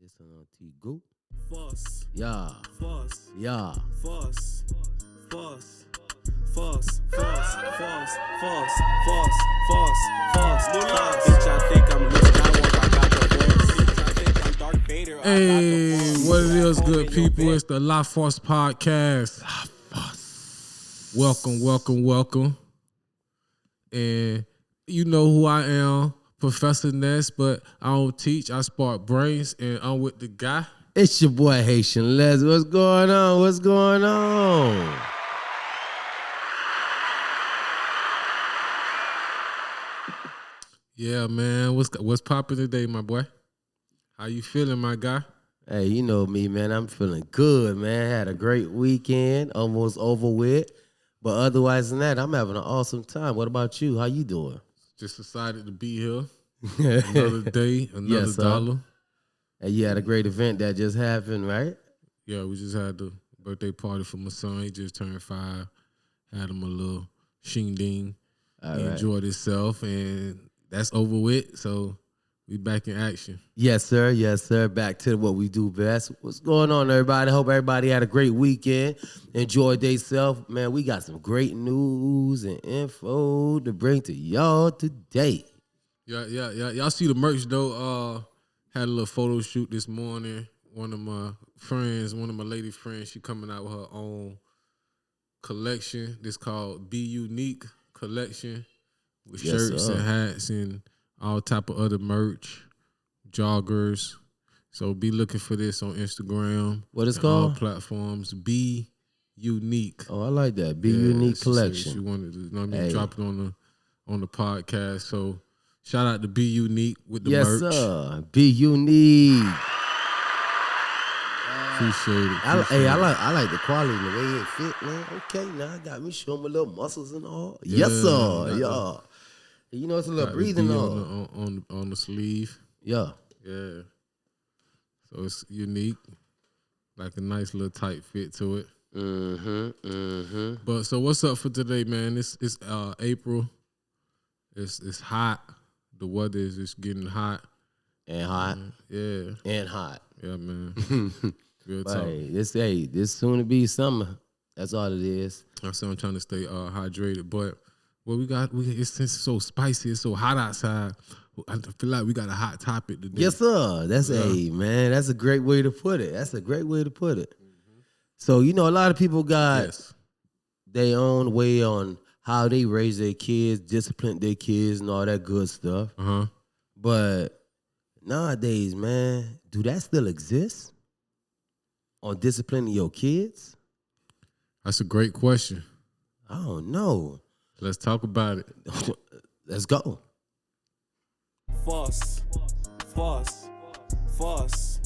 Listen on T. Go. Fuss, Yeah. fuss, Yeah. fuss, fuss, fuss, fuss, fuss, fuss, fuss, fuss, fuss, fuss. Bitch, I think I'm Luke Skywalker, I got the force. Bitch, I think I'm Darth Vader, I got the Hey, force. what it is, Home good in your people? bed. It's the La Force Podcast. Welcome. And you know who I am, Professor Ness, but I don't teach. I spark brains, and I'm with the guy. It's your boy Haitian Les. What's going on? What's going on? Yeah, man. What's popping today, my boy? How you feeling, my guy? Hey, you know me, man. I'm feeling good, man. Had a great weekend, almost over with. But otherwise than that, I'm having an awesome time. What about you? How you doing? Just decided to be here. Another day, another Yes, sir. dollar. Hey, you had a great event that just happened, right? Yeah, we just had the birthday party for my son. He just turned 5. Had him a little shing ding. All He right. enjoyed himself, and that's over with. So we back in action. Yes, sir. Yes, sir. Back to what we do best. What's going on, everybody? Hope everybody had a great weekend. Enjoyed themselves. Man, we got some great news and info to bring to y'all today. Yeah. Y'all see the merch though? Had a little photo shoot this morning. One of my lady friends, she coming out with her own collection. This called Be Unique collection with Yes, shirts sir. and hats and all type of other merch, joggers. So be looking for this on Instagram. What it's and all called? platforms. Be Unique. Oh, I like that. Be Yeah, Unique she said Collection. She wanted to, Hey. drop it on the podcast. So shout out to Be Unique with the Yes, merch. sir. Be Unique. Appreciate it. I like the quality and the way it fit, man. Okay, now I got me showing my little muscles and all. Yes, Yeah, sir. got Yeah. You know, it's a little got the breathing B on. on the sleeve. Yeah. Yeah. So it's unique, like a nice little tight fit to it. But so what's up for today, man? It's April. It's hot. The weather is just getting hot. And hot. Yeah. And hot. Yeah, man. Real But talk. this soon to be summer. That's all it is. I'm trying to stay hydrated, but what it's so spicy, it's so hot outside. I feel like we got a hot topic today. Yes, sir. That's man. That's a great way to put it. So, you know, a lot of people got their own way on how they raise their kids, discipline their kids, and all that good stuff. But nowadays, man, do that still exist? On disciplining your kids? That's a great question. I don't know. Let's talk about it. Let's go. Fuss, fuss, fuss,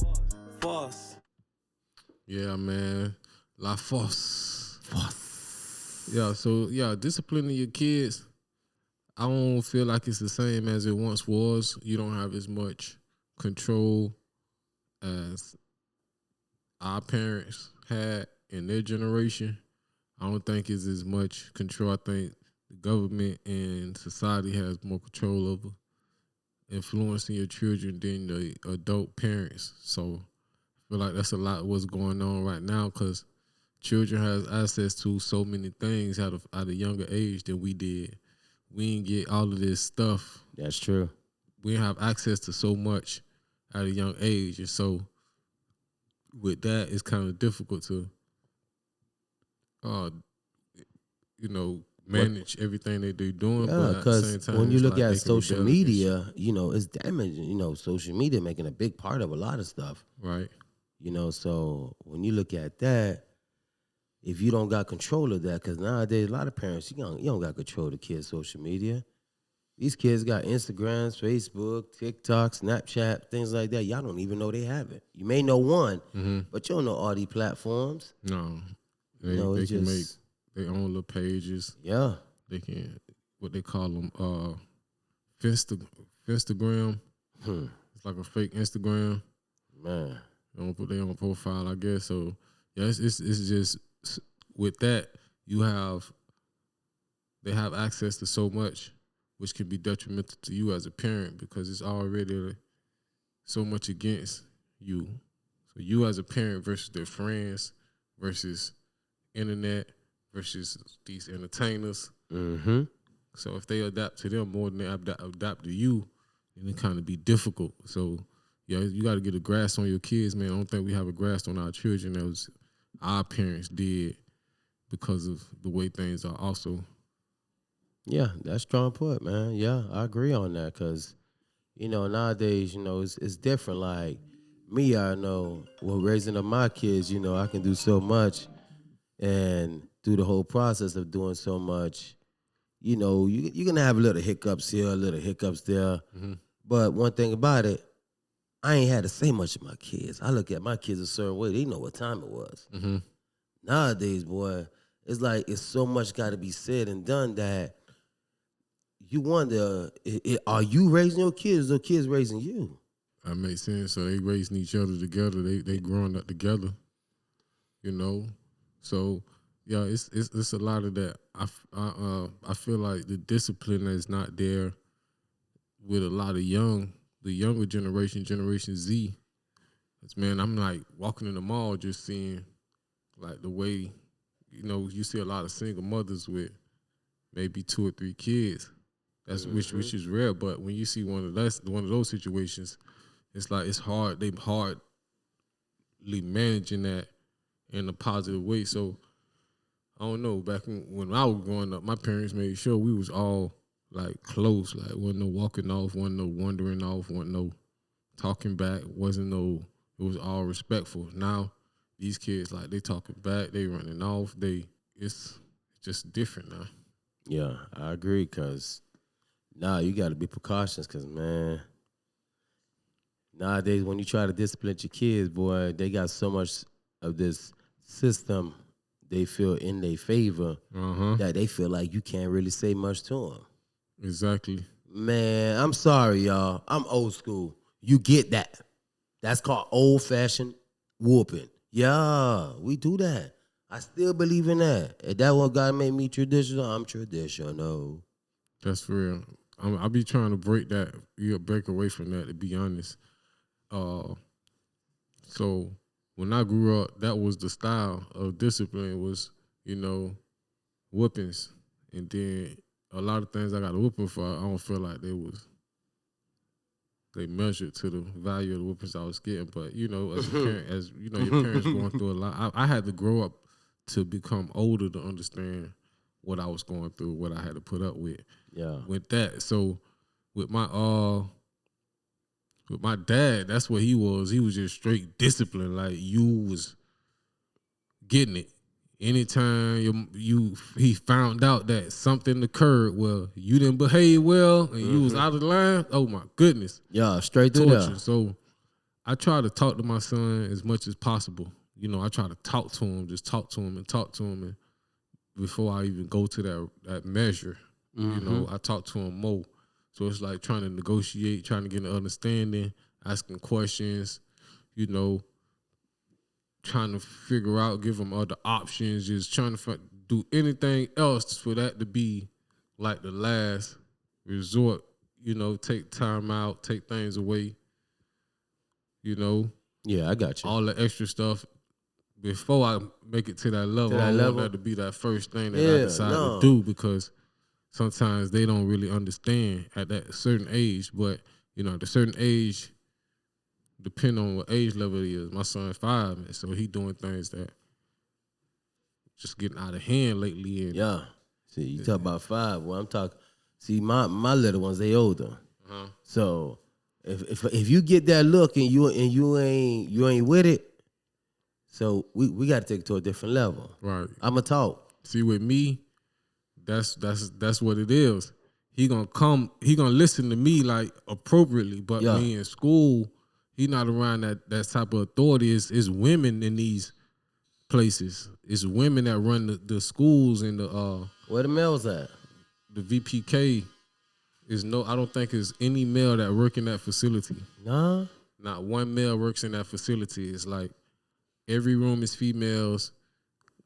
fuss. Yeah, man. La Force. Yeah, so disciplining your kids, I don't feel like it's the same as it once was. You don't have as much control as our parents had in their generation. I don't think it's as much control. I think the government and society has more control over influencing your children than the adult parents. So I feel like that's a lot of what's going on right now because children has access to so many things at a younger age than we did. We didn't get all of this stuff. That's true. We didn't have access to so much at a young age. And so with that, it's kind of difficult to, manage everything that they're doing. Yeah, but at the same because time, when you it's look like at they can social rebel against media, you know, it's damaging. You know, social media making a big part of a lot of stuff. you. Right. You know, so when you look at that, if you don't got control of that, because nowadays a lot of parents, you don't got control of the kids' social media. These kids got Instagrams, Facebook, TikTok, Snapchat, things like that. Y'all don't even know they have it. You may know one, but you don't know all these platforms. No. They, No, they it's can just- make their own little pages. Yeah. They can, what they call them, Instagram. It's like a fake Instagram. Man. They don't put their own profile, I guess. So, yeah, it's just, with that, they have access to so much, which can be detrimental to you as a parent because it's already so much against you. So you as a parent versus their friends versus internet versus these entertainers. Mm-hmm. So if they adapt to them more than they adapt to you, then it kind of be difficult. So yeah, you got to get a grasp on your kids, man. I don't think we have a grasp on our children as our parents did because of the way things are also. Yeah, that's strong point, man. Yeah, I agree on that because, nowadays, it's different. Like me, I know, with raising up my kids, I can do so much and through the whole process of doing so much, you're going to have little hiccups here, little hiccups there. Mm-hmm. But one thing about it, I ain't had to say much to my kids. I look at my kids a certain way. They know what time it was. Mm-hmm. Nowadays, boy, it's like it's so much got to be said and done that you wonder, are you raising your kids or kids raising you? That makes sense. So they raising each other together. They growing up together, So yeah, it's a lot of that. I feel like the discipline is not there with a lot of the younger generation, Generation Z. 'Cause, man, I'm like walking in the mall just seeing like the way, you see a lot of single mothers with maybe 2 or 3 kids. That's which is rare. But when you see one of those situations, it's like it's hard. They hardly managing that in a positive way. So I don't know. Back when I was growing up, my parents made sure we was all like close. Like wasn't no walking off, wasn't no wandering off, wasn't no talking back, wasn't no. It was all respectful. Now these kids like they talking back, they running off. It's just different now. Yeah, I agree. Cause now you got to be precautious. Cause man, nowadays when you try to discipline your kids, boy, they got so much of this system they feel in their favor that they feel like you can't really say much to them. Exactly. Man, I'm sorry, y'all. I'm old school. You get that. That's called old-fashioned whooping. Yeah, we do that. I still believe in that. If that what God made me traditional, I'm traditional. That's for real. I be trying to break away from that, to be honest. So when I grew up, that was the style of discipline was, whoopings. And then a lot of things I got a whooping for, I don't feel like they measured to the value of the whoopings I was getting. But, as a parent, your parents going through a lot. I had to grow up to become older to understand what I was going through, what I had to put up with. Yeah. With that. So with my dad, that's what he was. He was just straight discipline. Like you was getting it. Anytime he found out that something occurred, well, you didn't behave well and you was out of line. Oh my goodness. Yeah, straight through Torture. there. So I try to talk to my son as much as possible. I try to talk to him, just talk to him and before I even go to that measure. I talk to him more. So it's like trying to negotiate, trying to get an understanding, asking questions, trying to figure out, give them other options, just trying to do anything else for that to be like the last resort, take time out, take things away, Yeah, I got you. all the extra stuff. Before I make it to that level, I want that to be that first thing that I decide to do because sometimes they don't really understand at that certain age. But, at a certain age, depending on what age level he is, my son 5, and so he doing things that just getting out of hand lately. And yeah. See, you talk about 5. Well, I'm talking. See, my little ones, they older. So if you get that look and you ain't with it, so we got to take it to a different level. Right. I'ma talk. See, with me, that's what it is. He gonna listen to me like appropriately, but me in school, he not around that type of authority. It's women in these places. It's women that run the schools and the where the males at? The VPK is I don't think there's any male that work in that facility. Nah. Not one male works in that facility. It's like every room is females.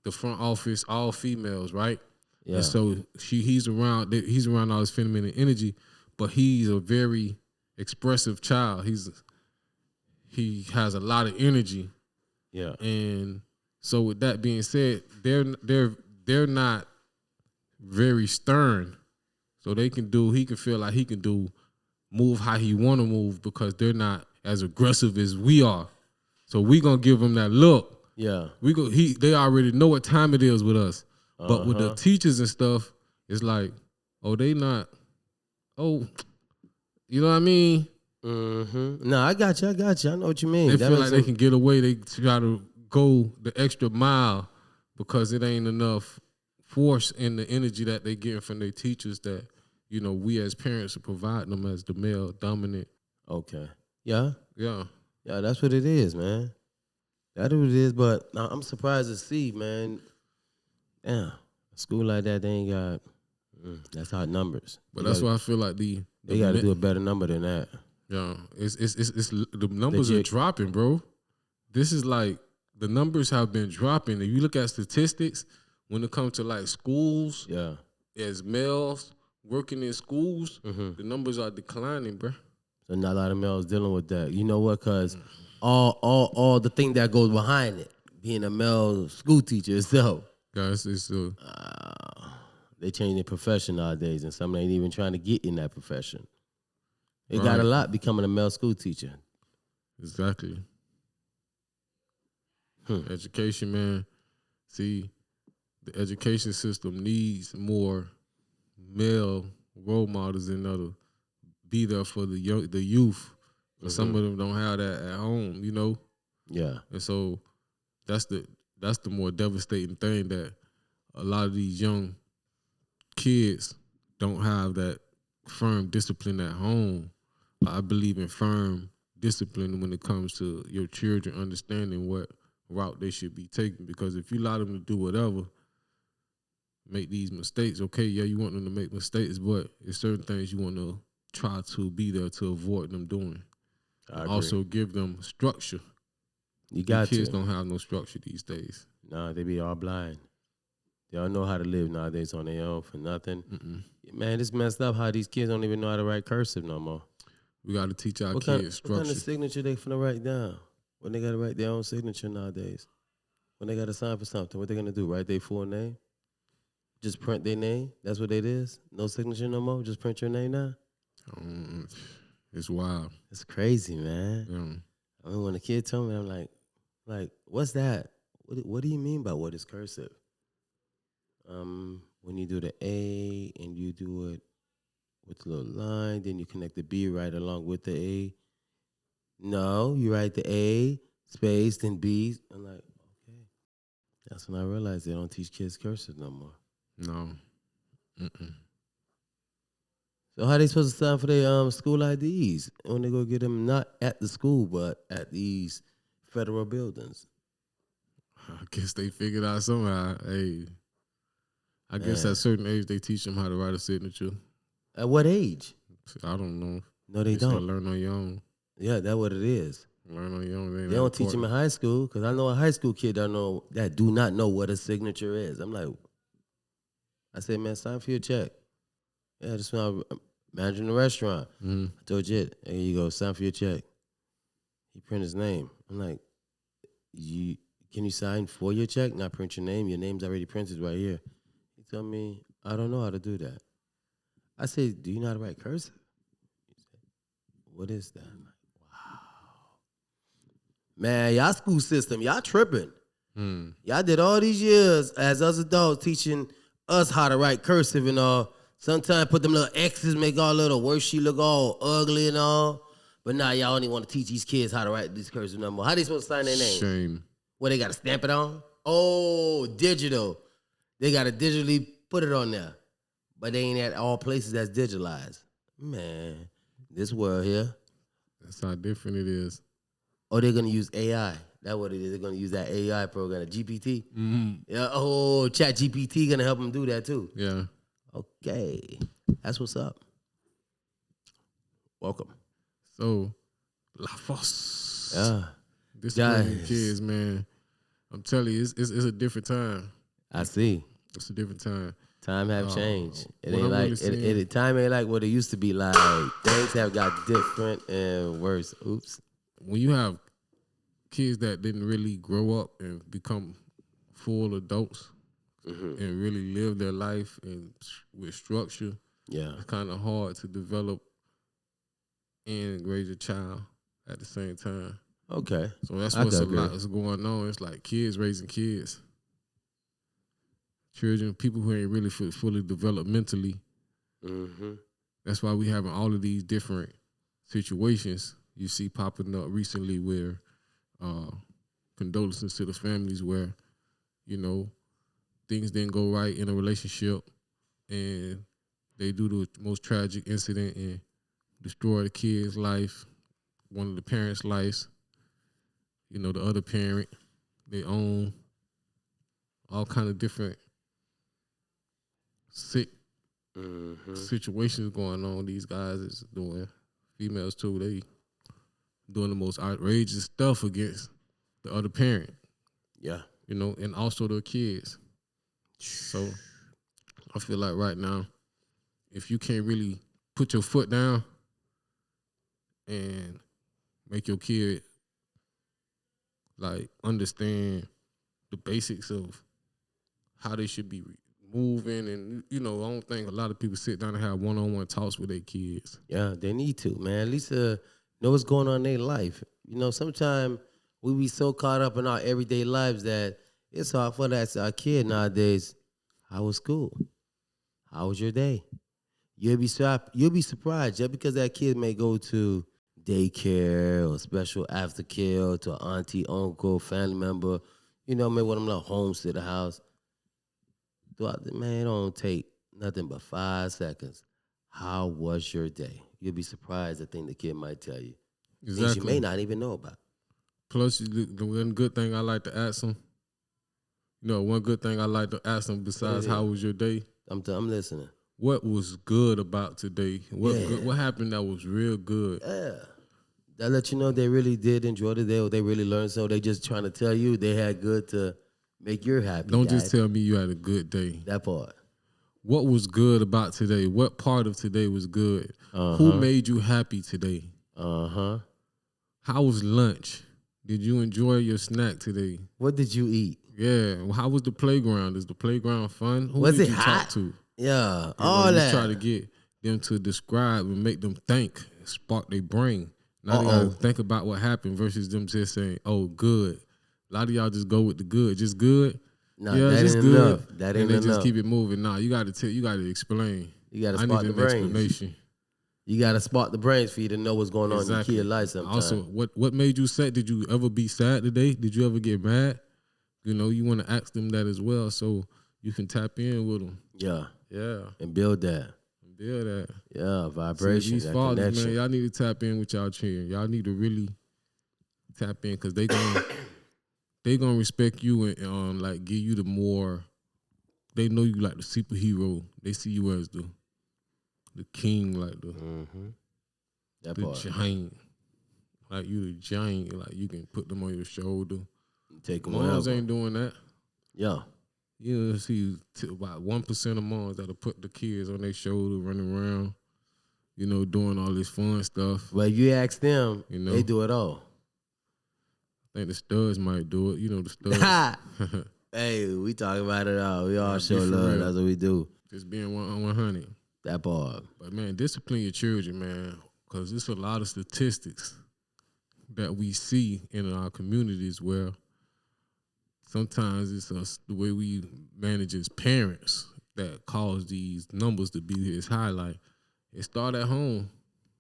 The front office, all females, right? Yeah. And so he's around all this feminine energy, but he's a very expressive child. he has a lot of energy. Yeah. And so with that being said, they're not very stern. So he can feel like he can move how he want to move because they're not as aggressive as we are. So we gonna give him that look. Yeah. They already know what time it is with us. But with the Uh-huh. teachers and stuff, it's like, oh, they not, oh, you know what I mean? Mm-hmm. No, I got you. I know what you mean. They That feel makes like they can get away. They try to go the extra mile because it ain't enough force in the energy that they getting from their teachers that, you know, we as parents are providing them as the male dominant. Okay. Yeah. Yeah. Yeah, that's what it is, man. That's what it is, but I'm surprised to see, man. Damn. A school like that, they ain't got, that's hot numbers. But that's why I feel like they got to do a better number than that. Yeah, it's the numbers are dropping, bro. This is like the numbers have been dropping. If you look at statistics, when it comes to like schools, Yeah. as males working in schools, Mm-hmm. the numbers are declining, bro. So not a lot of males dealing with that. You know what? Because all the thing that goes behind it, being a male school teacher itself, Guys, they change their profession nowadays, and some ain't even trying to get in that profession. They got Right. a lot becoming a male school teacher. exactly. Education, man. See, the education system needs more male role models in order to be there for the youth. But some of them don't have that at home, you know. Yeah. And so that's the more devastating thing, that a lot of these young kids don't have that firm discipline at home. I believe in firm discipline when it comes to your children understanding what route they should be taking. Because if you allow them to do whatever, make these mistakes, okay, yeah, you want them to make mistakes, but there's certain things you want to try to be there to avoid them doing. I agree. Also give them structure. You got Kids to. don't have no structure these days. Nah, they be all blind. They don't know how to live nowadays on their own for nothing. Man, it's messed up how these kids don't even know how to write cursive no more. We got to teach our What kids structure. kind of signature they finna write down? When they got to write their own signature nowadays? When they got to sign for something, what they gonna do? Write their full name? Just print their name? That's what it is? No signature no more? Just print your name now? It's wild. It's crazy, man. Yeah. I mean, when a kid told me, I'm like, what's that? What do you mean by what is cursive? When you do the A and you do it with a little line, then you connect the B right along with the A. No, you write the A, space, then B. I'm like, okay. That's when I realized they don't teach kids cursive no more. No. So how they supposed to sign for their school IDs when they go get them not at the school but at these federal buildings? I guess they figured out somehow. Hey, I guess at a certain age they teach them how to write a signature. At what age? I don't know. No, they You just gotta don't. learn on your own. Yeah, that's what it is. Learn on your own. They don't teach them in high school because I know a high school kid that do not know what a signature is. I'm like, I said, man, sign for your check. Yeah, just when I'm managing the restaurant. I told you, here you go, sign for your check. He print his name. I'm like, can you sign for your check, not print your name? Your name's already printed right here. He told me, I don't know how to do that. I said, do you know how to write cursive? He said, what is that? I'm like, wow. Man, y'all school system, y'all tripping. Y'all did all these years as us adults teaching us how to write cursive and all. Sometimes put them little X's, make all little worksheet look all ugly and all. But now y'all only want to teach these kids how to write these cursive no more. How they supposed to sign their name? Shame. What, they got to stamp it on? Oh, digital. They got to digitally put it on there. But they ain't at all places that's digitalized. Man, this world here. That's how different it is. Oh, they're going to use AI. That's what it is. They're going to use that AI program, the GPT. Yeah. Oh, Chat GPT going to help them do that too. Yeah. Okay. That's what's up. Welcome. So, La Force. Yeah. Disciplining Guys. kids, man. I'm telling you, it's a different time. I see. It's a different time. Time have changed. It what ain't I'm like really seeing- time ain't like what it used to be like. Things have got different and worse. Oops. When you have kids that didn't really grow up and become full adults Mm-hmm. and really live their life and with structure, Yeah. it's kind of hard to develop and raise a child at the same time. Okay. So that's I what's could a lot agree. that's going on. It's like kids raising kids, children, people who ain't really fully developed mentally. Mm-hmm. That's why we having all of these different situations you see popping up recently where condolences to the families where, you know, things didn't go right in a relationship and they do the most tragic incident and destroy the kid's life, one of the parents' lives, you know, the other parent, they own all kind of different sick Mm-hmm. situations going on. These guys is doing, females too, they doing the most outrageous stuff against the other parent, Yeah. you know, and also their kids. So I feel like right now, if you can't really put your foot down and make your kid like understand the basics of how they should be moving, and you know, I don't think a lot of people sit down and have one-on-one talks with their kids. Yeah, they need to, man. At least know what's going on in their life. You know, sometimes we be so caught up in our everyday lives that it's hard for that our kid nowadays. How was school? How was your day? You'll be surprised just because that kid may go to daycare or special aftercare or to an auntie, uncle, family member. You know, maybe one of them little homes to the house. Throughout the man, it don't take nothing but 5 seconds. How was your day? You'll be surprised the thing the kid might tell you. Things you may Exactly. not even know about. Plus, the one good thing I like to ask them, you know, one good thing I like to ask them besides is? how was your day, I'm listening. what was good about today? Yeah. What happened that was real good? Yeah. That let you know they really did enjoy the day or they really learned so they just trying to tell you they had good to make your happy. Don't just Dad. tell me you had a good day. That part. What was good about today? What part of today was good? Who made you happy today? Uh-huh. How was lunch? Did you enjoy your snack today? What did you eat? Yeah. Well, how was the playground? Is the playground fun? Who Was did it you hot? talk to? Yeah. You All know, that. you try to get them to describe and make them think, spark their brain. Now they gotta think about what happened versus them just saying, "Oh, good." A lot of y'all just go with the good, just good. No, Yeah, that just ain't good. enough. That ain't and they just enough. keep it moving. Nah, you gotta you gotta explain. You gotta I need spark the an brains. explanation. You gotta spark the brains for you to know what's going on in your kid's life sometimes. Also, what made you sad? Did you ever be sad today? Did you ever get mad? You know, you want to ask them that as well, so you can tap in with them. Yeah. Yeah, And build that. build that. Yeah, See, vibration, these that fathers, connection. man, y'all need to tap in with y'all children. Y'all need to really tap in because they gonna respect you and like give you the more. They know you like the superhero. They see you as the king, like That the part. giant. Like you the giant. Like you can put them on your shoulder. Take them Moms wherever. ain't doing that. Yeah. You see about 1% of moms that'll put the kids on their shoulder, running around, you know, doing all this fun stuff. Well, you ask them, You know. they do it all. I think the studs might do it. You know, the studs. Hey, we talk about it all. We all Nah, show be for love. real. That's what we do. Just being 100. That part. But man, discipline your children, man, because there's a lot of statistics that we see in our communities where sometimes it's us, the way we manage as parents that cause these numbers to be as high. Like it start at home.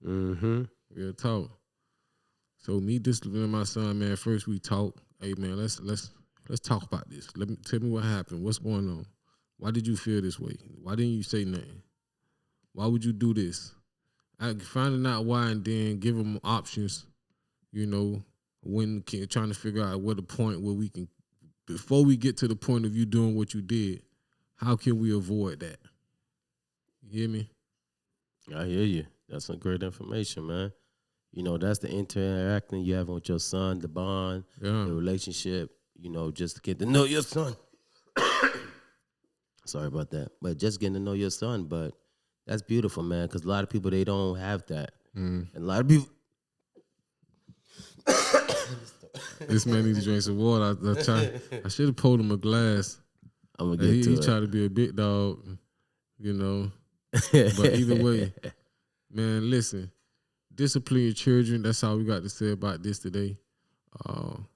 Mm-hmm. Real talk. So me disciplining my son, man. First we talk. Hey man, let's talk about this. Tell me what happened. What's going on? Why did you feel this way? Why didn't you say nothing? Why would you do this? Finding out why and then give them options. You know, when trying to figure out what the point where we can, before we get to the point of you doing what you did, how can we avoid that? You hear me? I hear you. That's some great information, man. You know, that's the interacting you have with your son, the bond, the relationship, you know, just to get to know your son. Sorry about that. But just getting to know your son. But that's beautiful, man, because a lot of people, they don't have that. And a lot of people, This man needs to drink some water. I should have pulled him a glass. I'm gonna get to He it. tried to be a big dog, you know. But either way, man, listen. Discipline your children. That's all we got to say about this today.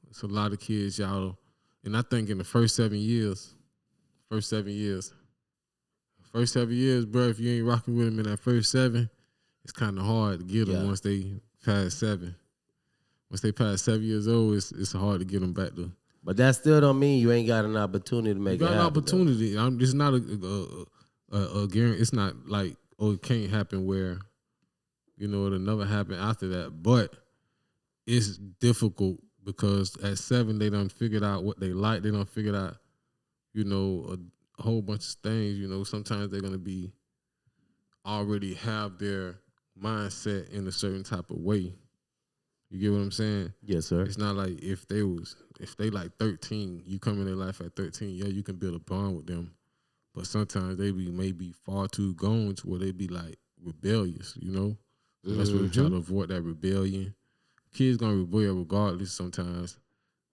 It's a lot of kids, y'all. And I think in the first 7 years, bro, if you ain't rocking with them in that first 7, it's kind of hard to get them once they pass 7. Once they pass 7 years old, it's hard to get them back to. But that still don't mean you ain't got an opportunity to make it happen. You got an opportunity. It's not a guarantee. It's not like, oh, it can't happen where, it'll never happen after that. But it's difficult because at 7, they done figured out what they like. They done figured out, a whole bunch of things. Sometimes they're going to be already have their mindset in a certain type of way. You get what I'm saying? Yes, sir. It's not like if they like 13, you come in their life at 13, you can build a bond with them. But sometimes they may be far too gone to where they be like rebellious, So that's where we try to avoid that rebellion. Kids gonna rebel regardless sometimes,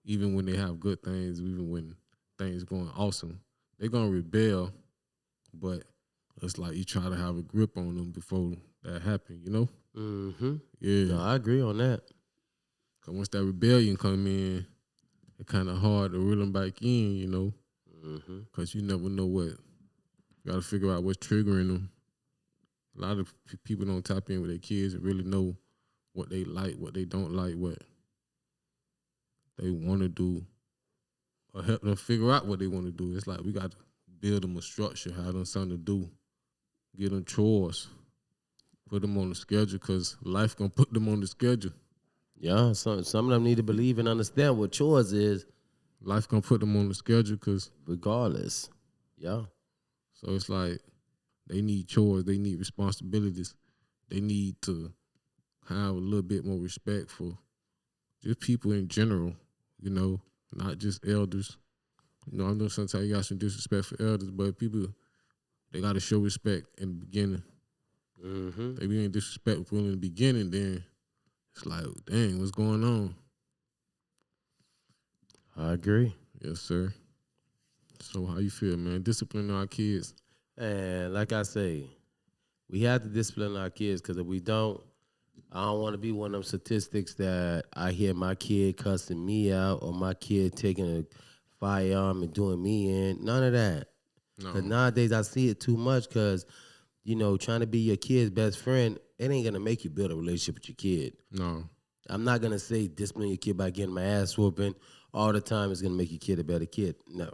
even when they have good things, even when things going awesome. They're gonna rebel, but it's like you try to have a grip on them before that happen, Yeah. No, I agree on that. Cause once that rebellion come in, it's kind of hard to reel them back in, Cause you never know what. You gotta figure out what's triggering them. A lot of people don't tap in with their kids and really know what they like, what they don't like, what they want to do, or help them figure out what they want to do. It's like we got to build them a structure, have them something to do, give them chores, put them on the schedule, because life gonna put them on the schedule. Yeah, some of them need to believe and understand what chores is. Life gonna put them on the schedule, because regardless. Yeah. So it's like they need chores, they need responsibilities, they need to have a little bit more respect for just people in general, not just elders. I know sometimes you got some disrespect for elders, but people, they got to show respect in the beginning. They being disrespectful in the beginning, then it's like, dang, what's going on? I agree. Yes, sir. So how you feel, man? Disciplining our kids. And like I say, we have to discipline our kids, because if we don't, I don't want to be one of them statistics that I hear my kid cussing me out or my kid taking a firearm and doing me in. None of that. No. Because nowadays I see it too much, because, trying to be your kid's best friend, it ain't going to make you build a relationship with your kid. No. I'm not going to say discipline your kid by getting my ass whooping all the time is going to make your kid a better kid. No.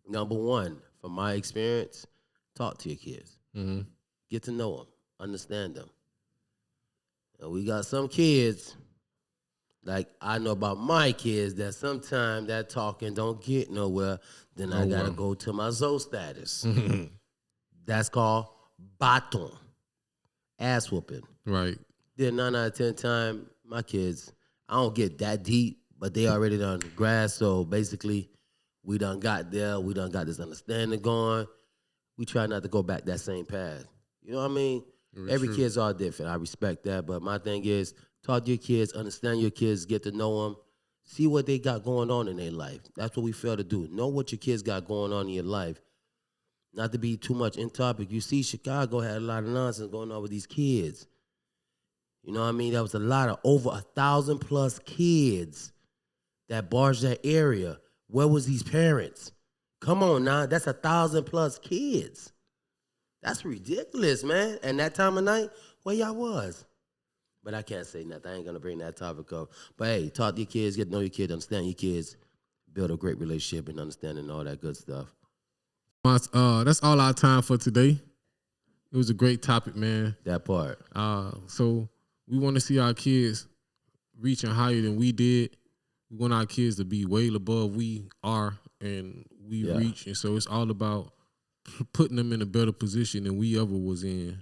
Number one, from my experience, talk to your kids. Get to know them. Understand them. And we got some kids, like I know about my kids, that sometimes that talking don't get nowhere. Then I got to go to my Zoe status. That's called baton. Ass whooping. Right. Then 9 out of 10 times, my kids, I don't get that deep, but they already done grass. So basically, we done got there. We done got this understanding going. We try not to go back that same path. You know what I mean? Every kid's all different. I respect that. But my thing is, talk to your kids, understand your kids, get to know them, see what they got going on in their life. That's what we fail to do. Know what your kids got going on in your life. Not to be too much in topic. You see, Chicago had a lot of nonsense going on with these kids. You know what I mean? There was a lot of over 1,000+ kids that barged that area. Where was these parents? Come on now, that's 1,000+ kids. That's ridiculous, man. And that time of night, where y'all was? But I can't say nothing. I ain't gonna bring that topic up. But hey, talk to your kids, get to know your kids, understand your kids, build a great relationship and understanding all that good stuff. That's all our time for today. It was a great topic, man. That part. So we want to see our kids reaching higher than we did. We want our kids to be way above we are and we reach. And so it's all about putting them in a better position than we ever was in.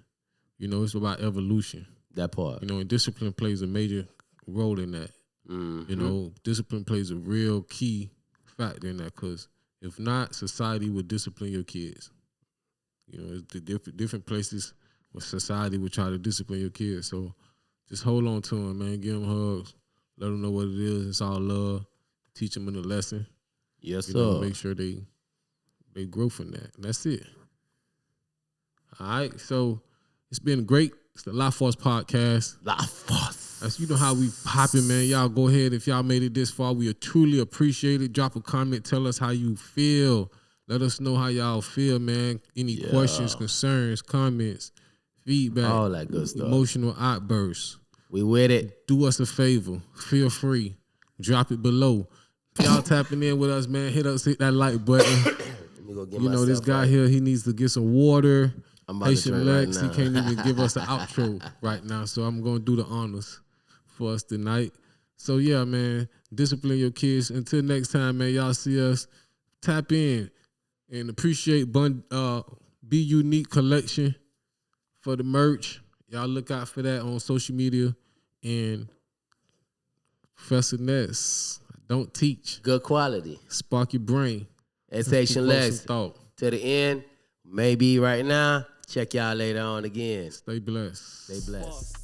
It's about evolution. That part. And discipline plays a major role in that. Discipline plays a real key factor in that, because if not, society would discipline your kids. It's the different places where society would try to discipline your kids. So just hold on to them, man. Give them hugs. Let them know what it is. It's all love. Teach them in the lesson. Yes, You sir. know, make sure they grow from that. And that's it. All right. So it's been great. It's the La Force podcast. La Force. As you know how we popping, man. Y'all go ahead. If y'all made it this far, we truly appreciate it. Drop a comment. Tell us how you feel. Let us know how y'all feel, man. Any questions, concerns, comments, feedback, all that good stuff. Emotional outbursts. We with it. Do us a favor. Feel free. Drop it below. If y'all tapping in with us, man, hit that like button. Let me go get You know, this myself guy right. here, he needs to get some water. I'm about to Patient drink right Lex, now. he can't even give us the outro right now, so I'm going to do the honors for us tonight. So, yeah, man, discipline your kids. Until next time, man, y'all see us. Tap in and appreciate Be Unique Collection for the merch. Y'all look out for that on social media. And Professor Ness, don't teach. Good quality. Spark your brain. Station Provoke some Lex. thought. To the end. Maybe right now. Check y'all later on again. Stay blessed. Stay blessed.